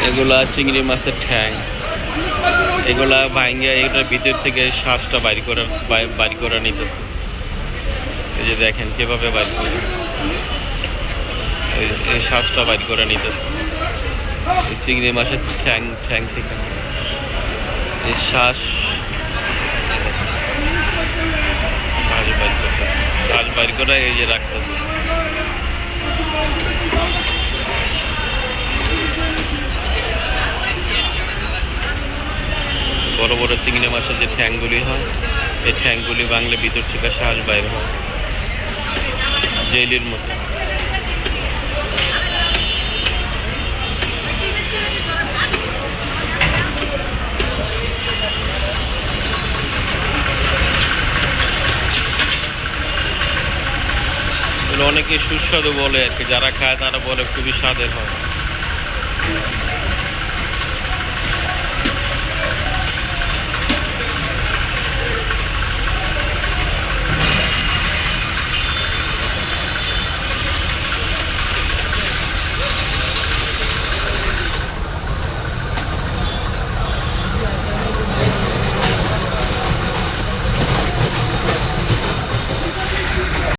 এগুলা চিংড়ি মাছের ঠ্যাং, এগুলা ভাঙ্গা এটার ভিতর থেকে শ্বাসটা বাইর করে নিতেছে। এই যে দেখেন কিভাবে বাইর করে, এই শ্বাসটা বাইর করে নিতেছে চিংড়ি মাছের ঠ্যাং থেকে এই শ্বাস বাইর করে এই যে রাখতেছে। বড় বড় চিংড়ি মাছের যে ঠ্যাংগুলি হয়, এই ঠ্যাংগুলি বাংলা ভিতর থেকে শ্বাস বাইর হয় জেলির মতো। অনেকে সুস্বাদু বলে আর কি, যারা খায় তারা বলে খুবই স্বাদের হয়।